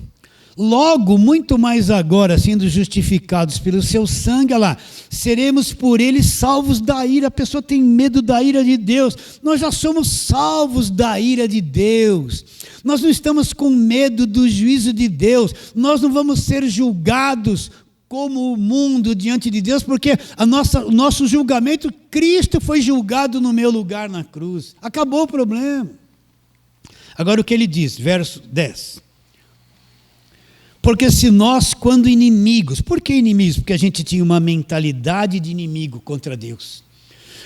A: Logo, muito mais agora, sendo justificados pelo seu sangue, olha lá, seremos por ele salvos da ira. A pessoa tem medo da ira de Deus. Nós já somos salvos da ira de Deus. Nós não estamos com medo do juízo de Deus. Nós não vamos ser julgados como o mundo diante de Deus, porque o nosso julgamento, Cristo foi julgado no meu lugar na cruz. Acabou o problema. Agora o que ele diz, verso 10. Porque se nós, quando inimigos, por que inimigos? Porque a gente tinha uma mentalidade de inimigo contra Deus.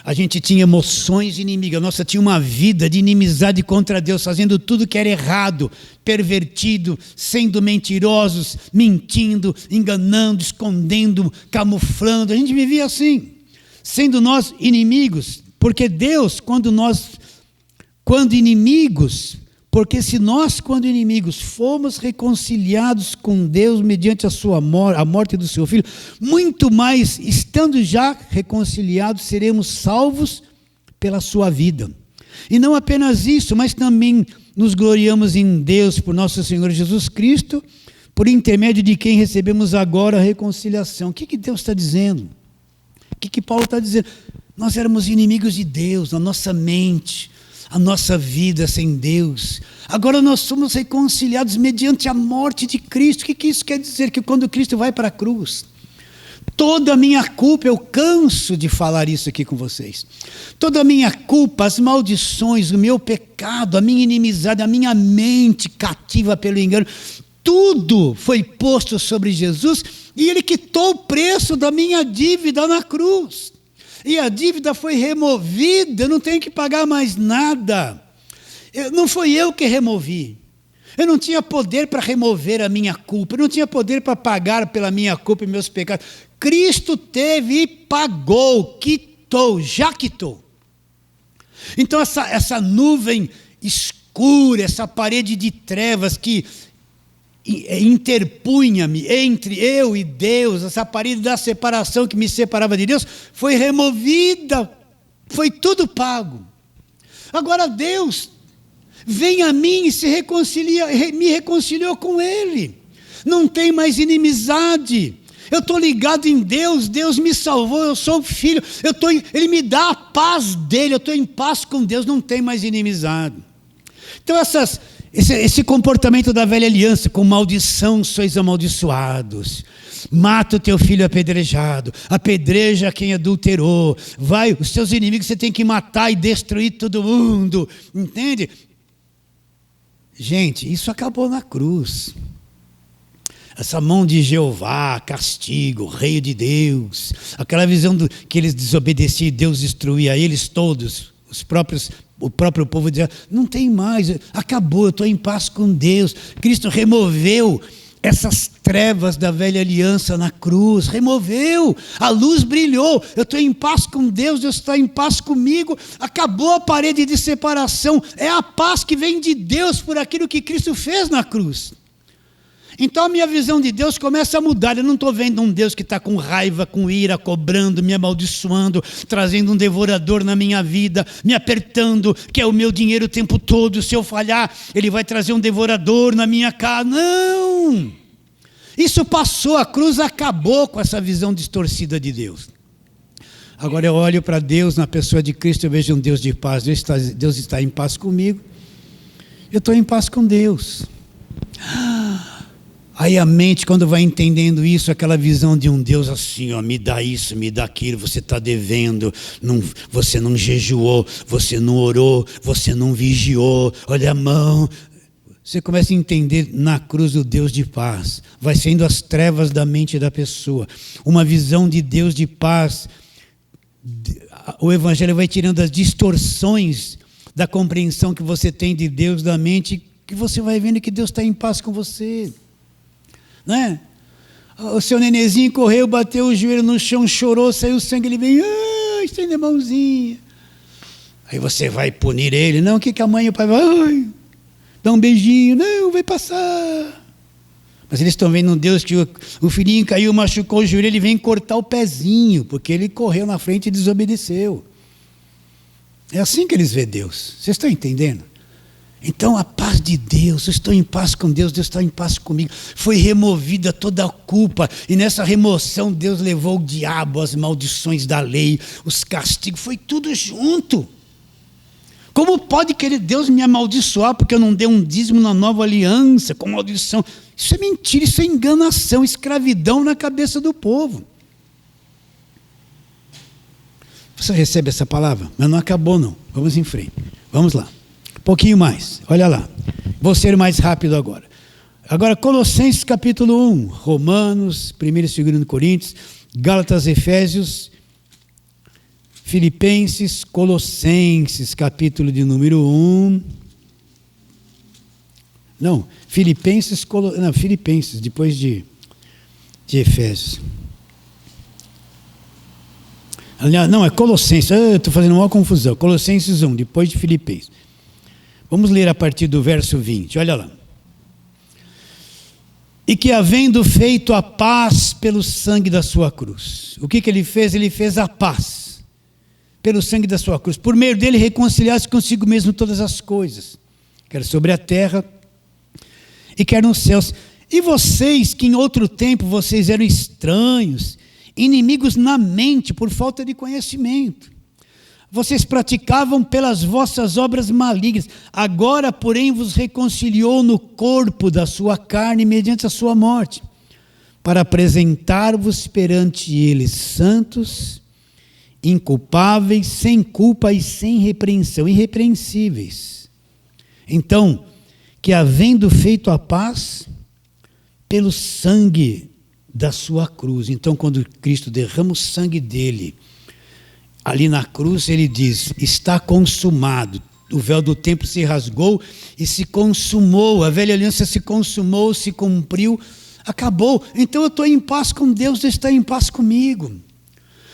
A: A gente tinha emoções inimigas, nossa, tinha uma vida de inimizade contra Deus, fazendo tudo que era errado, pervertido, sendo mentirosos, mentindo, enganando, escondendo, camuflando. A gente vivia assim, sendo nós inimigos, porque Deus, quando inimigos, porque se nós, quando inimigos, fomos reconciliados com Deus mediante a morte do seu Filho, muito mais, estando já reconciliados, seremos salvos pela sua vida. E não apenas isso, mas também nos gloriamos em Deus por nosso Senhor Jesus Cristo, por intermédio de quem recebemos agora a reconciliação. O que Deus está dizendo? O que Paulo está dizendo? Nós éramos inimigos de Deus, na nossa mente, a nossa vida sem Deus. Agora nós somos reconciliados mediante a morte de Cristo. O que isso quer dizer? Que quando Cristo vai para a cruz, toda a minha culpa, eu canso de falar isso aqui com vocês, toda a minha culpa, as maldições, o meu pecado, a minha inimizade, a minha mente cativa pelo engano, tudo foi posto sobre Jesus e Ele quitou o preço da minha dívida na cruz. E a dívida foi removida, eu não tenho que pagar mais nada. Não foi eu que removi. Eu não tinha poder para remover a minha culpa, eu não tinha poder para pagar pela minha culpa e meus pecados. Cristo teve e pagou, quitou, já quitou. Então essa nuvem escura, essa parede de trevas que interpunha-me entre eu e Deus, essa parede da separação que me separava de Deus, foi removida, foi tudo pago. Agora Deus vem a mim e me reconciliou com Ele. Não tem mais inimizade. Eu estou ligado em Deus, Deus me salvou, eu sou filho, Ele me dá a paz dEle, eu estou em paz com Deus, não tem mais inimizade. Então esse comportamento da velha aliança, com maldição sois amaldiçoados, mata o teu filho apedrejado, apedreja quem adulterou, os teus inimigos você tem que matar e destruir todo mundo, entende? Gente, isso acabou na cruz. Essa mão de Jeová, castigo, rei de Deus, aquela visão que eles desobedeciam e Deus destruía eles todos, o próprio povo dizia, não tem mais, acabou, eu estou em paz com Deus. Cristo removeu essas trevas da velha aliança na cruz, removeu, a luz brilhou, eu estou em paz com Deus, Deus está em paz comigo, acabou a parede de separação, é a paz que vem de Deus por aquilo que Cristo fez na cruz. Então a minha visão de Deus começa a mudar. Eu não estou vendo um Deus que está com raiva, com ira, cobrando, me amaldiçoando, trazendo um devorador na minha vida, me apertando, quer o meu dinheiro o tempo todo. Se eu falhar, Ele vai trazer um devorador na minha casa. Não! Isso passou, a cruz acabou com essa visão distorcida de Deus. Agora eu olho para Deus na pessoa de Cristo, eu vejo um Deus de paz. Deus está em paz comigo. Eu estou em paz com Deus. Aí a mente, quando vai entendendo isso, aquela visão de um Deus assim, ó, me dá isso, me dá aquilo, você está devendo, você não jejuou, você não orou, você não vigiou, olha a mão. Você começa a entender na cruz o Deus de paz. Vai sendo as trevas da mente da pessoa. Uma visão de Deus de paz. O Evangelho vai tirando as distorções da compreensão que você tem de Deus da mente, que você vai vendo que Deus está em paz com você. Não é? O seu nenenzinho correu, bateu o joelho no chão, chorou, saiu sangue, ele vem, estende a mãozinha. Aí você vai punir ele, não, o que a mãe e o pai vai, dá um beijinho, não, vai passar. Mas eles estão vendo um Deus que o filhinho caiu, machucou o joelho, ele vem cortar o pezinho, porque ele correu na frente e desobedeceu. É assim que eles vêem Deus, vocês estão entendendo? Então a paz de Deus, eu estou em paz com Deus, Deus está em paz comigo. Foi removida toda a culpa, e nessa remoção Deus levou o diabo, as maldições da lei, os castigos, foi tudo junto. Como pode querer Deus me amaldiçoar porque eu não dei um dízimo na nova aliança, com maldição? Isso é mentira, isso é enganação, escravidão na cabeça do povo. Você recebe essa palavra? Mas não acabou não, vamos em frente, vamos lá. Um pouquinho mais, olha lá. Vou ser mais rápido agora. Agora, Colossenses capítulo 1, Romanos, 1 e 2 Coríntios, Gálatas, Efésios, Filipenses, Colossenses, capítulo de número 1. Não, Filipenses, depois de Efésios. Não, é Colossenses, estou fazendo uma confusão. Colossenses 1, depois de Filipenses. Vamos ler a partir do verso 20, olha lá. E que havendo feito a paz pelo sangue da sua cruz. O que ele fez? Ele fez a paz pelo sangue da sua cruz. Por meio dele reconciliar-se consigo mesmo todas as coisas, quer sobre a terra e quer nos céus. E vocês, que em outro tempo vocês eram estranhos, inimigos na mente por falta de conhecimento, vocês praticavam pelas vossas obras malignas, agora porém vos reconciliou no corpo da sua carne mediante a sua morte, para apresentar-vos perante ele santos, inculpáveis, sem culpa e sem repreensão, irrepreensíveis. Então, que havendo feito a paz pelo sangue da sua cruz, então quando Cristo derrama o sangue dele, ali na cruz ele diz, está consumado, o véu do templo se rasgou e se consumou, a velha aliança se consumou, se cumpriu, acabou, então eu estou em paz com Deus, Deus está em paz comigo,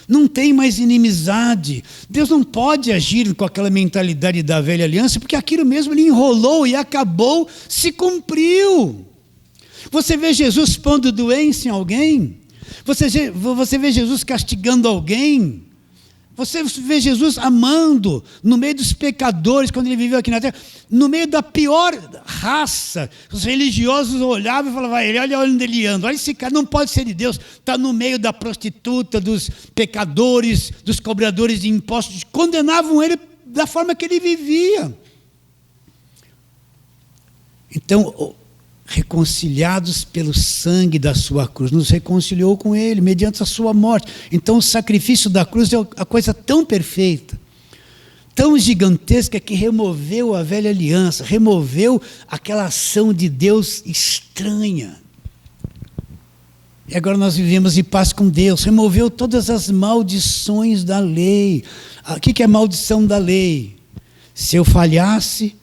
A: não tem mais inimizade, Deus não pode agir com aquela mentalidade da velha aliança, porque aquilo mesmo ele enrolou e acabou, se cumpriu. Você vê Jesus pondo doença em alguém? Você vê Jesus castigando alguém? Você vê Jesus amando no meio dos pecadores, quando ele viveu aqui na terra, no meio da pior raça. Os religiosos olhavam e falavam, olha onde ele anda, olha esse cara, não pode ser de Deus, está no meio da prostituta, dos pecadores, dos cobradores de impostos, condenavam ele da forma que ele vivia. Então, reconciliados pelo sangue da sua cruz, nos reconciliou com ele, mediante a sua morte. Então o sacrifício da cruz é a coisa tão perfeita, tão gigantesca, que removeu a velha aliança, removeu aquela ação de Deus estranha. E agora nós vivemos em paz com Deus, removeu todas as maldições da lei. O que é a maldição da lei? Se eu falhasse,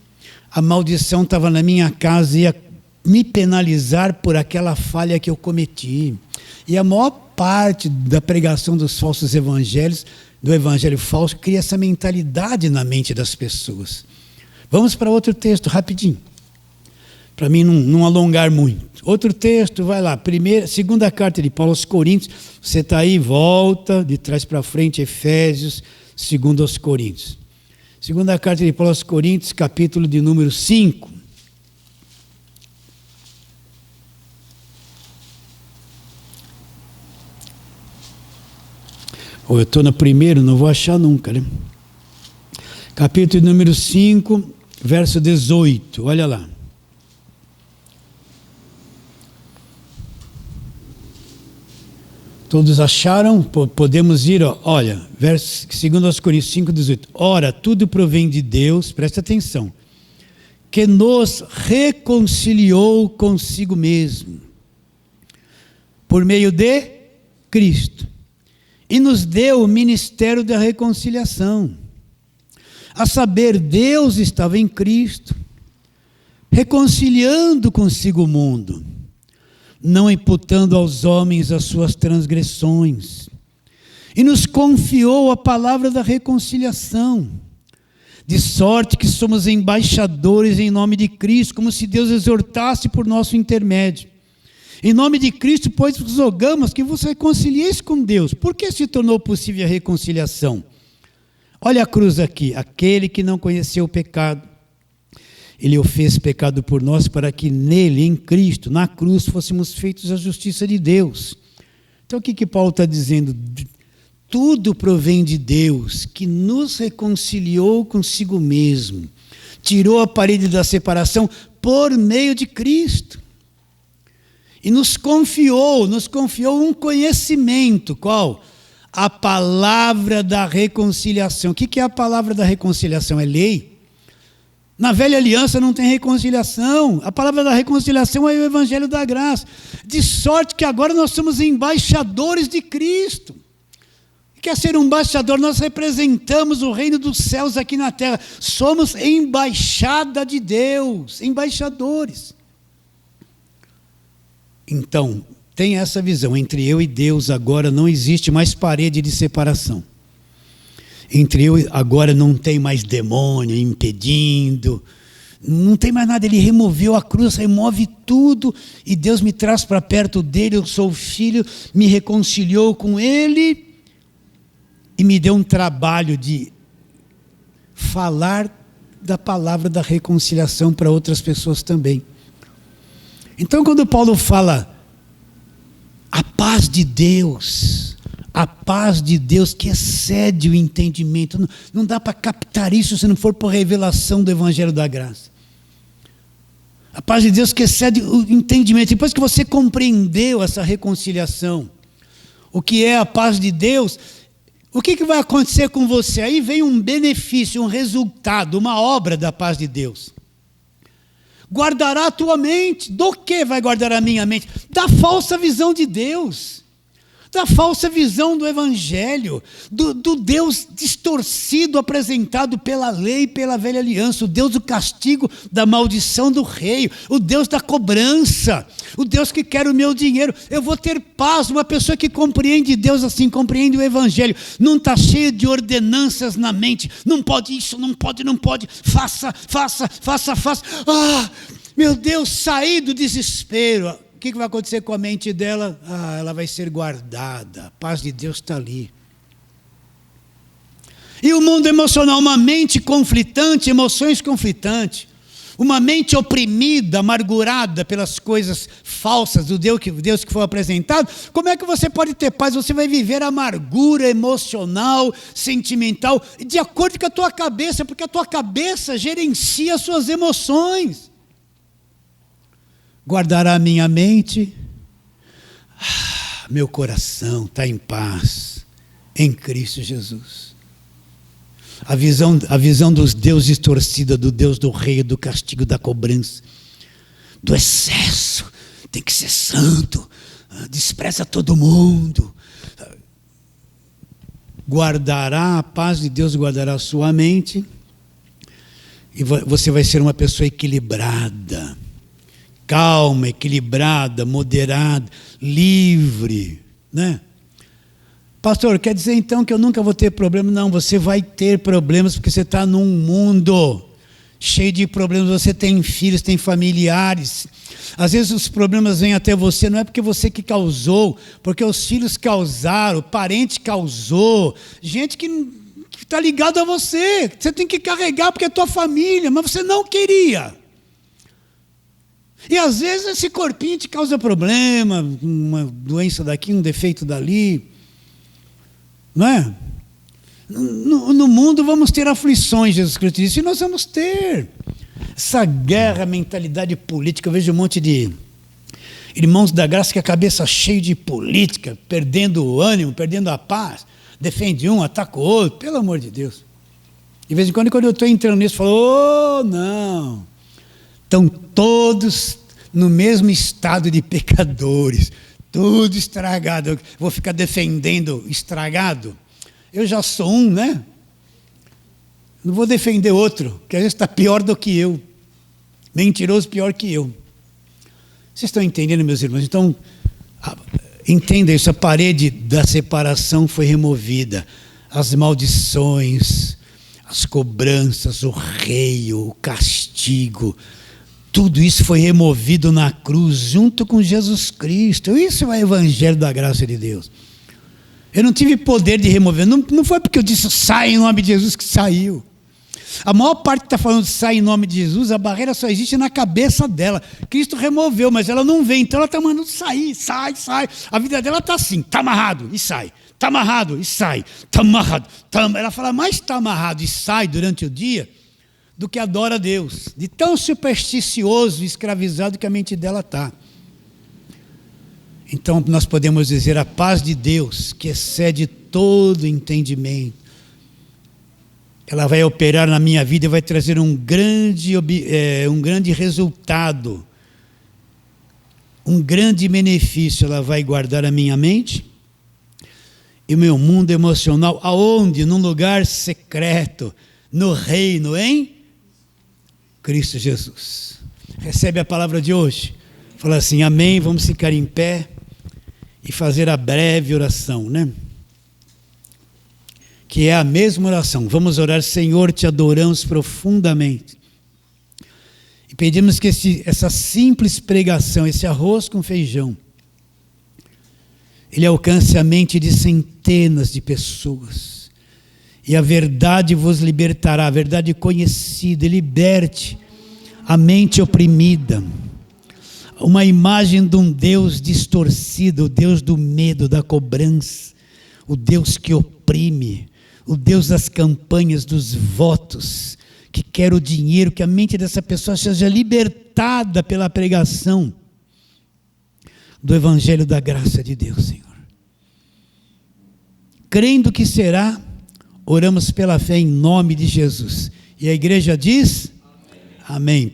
A: a maldição estava na minha casa e ia me penalizar por aquela falha que eu cometi. E a maior parte da pregação dos falsos evangelhos, do evangelho falso, cria essa mentalidade na mente das pessoas. Vamos para outro texto, rapidinho, para mim não alongar muito. Outro texto, vai lá, segunda carta de Paulo aos Coríntios, você está aí, volta, de trás para frente, Efésios, 2 aos Coríntios. Segunda carta de Paulo aos Coríntios, capítulo de número 5. Ou eu estou no primeiro, não vou achar nunca, né? Capítulo número 5, verso 18, olha lá. Todos acharam? Podemos ir, olha, verso 2 Coríntios 5, 18. Ora, tudo provém de Deus, presta atenção, que nos reconciliou consigo mesmo, por meio de Cristo, e nos deu o ministério da reconciliação. A saber, Deus estava em Cristo, reconciliando consigo o mundo, não imputando aos homens as suas transgressões, e nos confiou a palavra da reconciliação, de sorte que somos embaixadores em nome de Cristo, como se Deus exortasse por nosso intermédio. Em nome de Cristo, pois vos rogamos que vos reconcilieis com Deus. Por que se tornou possível a reconciliação? Olha a cruz aqui, aquele que não conheceu o pecado, Ele o fez pecado por nós para que nele, em Cristo, na cruz, fôssemos feitos a justiça de Deus. Então o que Paulo está dizendo? Tudo provém de Deus, que nos reconciliou consigo mesmo, tirou a parede da separação por meio de Cristo. E nos confiou um conhecimento. Qual? A palavra da reconciliação. O que é a palavra da reconciliação? É lei. Na velha aliança não tem reconciliação. A palavra da reconciliação é o evangelho da graça. De sorte que agora nós somos embaixadores de Cristo. Quer ser um embaixador? Nós representamos o reino dos céus aqui na terra. Somos embaixada de Deus, embaixadores. Então, tem essa visão. Entre eu e Deus agora não existe mais parede de separação. Entre eu agora não tem mais demônio impedindo. Não tem mais nada. Ele removeu a cruz, remove tudo. E Deus me traz para perto dele. Eu sou filho, me reconciliou com ele. E me deu um trabalho de falar da palavra da reconciliação para outras pessoas também. Então, quando Paulo fala a paz de Deus que excede o entendimento, não dá para captar isso se não for por revelação do evangelho da graça. A paz de Deus que excede o entendimento. Depois que você compreendeu essa reconciliação, o que é a paz de Deus, o que vai acontecer com você? Aí vem um benefício, um resultado, uma obra da paz de Deus. Guardará a tua mente. Do que vai guardar a minha mente? Da falsa visão de Deus. Da falsa visão do evangelho. Do Deus distorcido apresentado pela lei e pela velha aliança. O Deus do castigo, da maldição do rei. O Deus da cobrança. O Deus que quer o meu dinheiro. Eu vou ter paz. Uma pessoa que compreende Deus assim, compreende o evangelho. Não está cheio de ordenanças na mente. Não pode isso, não pode. Faça. Ah, meu Deus, saí do desespero. O que vai acontecer com a mente dela? Ela vai ser guardada. A paz de Deus está ali. E o mundo emocional, uma mente conflitante, emoções conflitantes. Uma mente oprimida, amargurada pelas coisas falsas do Deus que foi apresentado. Como é que você pode ter paz? Você vai viver amargura emocional, sentimental, de acordo com a tua cabeça, porque a tua cabeça gerencia as suas emoções. Guardará a minha mente, meu coração está em paz, em Cristo Jesus. A visão dos deuses distorcida, do Deus do rei, do castigo, da cobrança, do excesso, tem que ser santo, despreza todo mundo. Guardará a paz de Deus, guardará a sua mente, e você vai ser uma pessoa equilibrada, calma, equilibrada, moderada, livre, né? Pastor, quer dizer então que eu nunca vou ter problema? Não, você vai ter problemas porque você está num mundo cheio de problemas. Você tem filhos, tem familiares. Às vezes os problemas vêm até você, não é porque você que causou, porque os filhos causaram, o parente causou, gente que está ligado a você. Você tem que carregar porque é tua família, mas você não queria. E às vezes esse corpinho te causa problema, uma doença daqui, um defeito dali. Não é? No mundo vamos ter aflições, Jesus Cristo disse, e nós vamos ter. Essa guerra, mentalidade política, eu vejo um monte de irmãos da graça que a cabeça cheia de política, perdendo o ânimo, perdendo a paz, defende um, ataca o outro, pelo amor de Deus. De vez em quando eu estou entrando nisso, eu falo, não. Estão todos no mesmo estado de pecadores, tudo estragado. Eu vou ficar defendendo estragado? Eu já sou um, né? Não vou defender outro, que às vezes está pior do que eu. Mentiroso pior que eu. Vocês estão entendendo, meus irmãos? Então, entenda isso, a parede da separação foi removida. As maldições, as cobranças, o rei, o castigo, tudo isso foi removido na cruz, junto com Jesus Cristo. Isso é o evangelho da graça de Deus. Eu não tive poder de remover, não foi porque eu disse sai em nome de Jesus que saiu. A maior parte que está falando de sai em nome de Jesus, a barreira só existe na cabeça dela. Cristo removeu, mas ela não vê, então ela está mandando sair, sai. A vida dela está assim, está amarrado e sai. Está amarrado e sai. Está amarrado. Ela fala mais está amarrado e sai durante o dia do que adora a Deus. De tão supersticioso e escravizado que a mente dela está. Então nós podemos dizer a paz de Deus, que excede todo entendimento, ela vai operar na minha vida e vai trazer um grande resultado, um grande benefício. Ela vai guardar a minha mente e o meu mundo emocional. Aonde? Num lugar secreto, no reino, em Cristo Jesus. Recebe a palavra de hoje. Fala assim, amém, vamos ficar em pé e fazer a breve oração, né? Que é a mesma oração. Vamos orar. Senhor, te adoramos profundamente. E pedimos que essa simples pregação, esse arroz com feijão, ele alcance a mente de centenas de pessoas. E a verdade vos libertará, a verdade conhecida, e liberte a mente oprimida. Uma imagem de um Deus distorcido, o Deus do medo, da cobrança, o Deus que oprime, o Deus das campanhas, dos votos, que quer o dinheiro, que a mente dessa pessoa seja libertada pela pregação do Evangelho da graça de Deus, Senhor. Crendo que será, oramos pela fé em nome de Jesus. E a igreja diz, amém.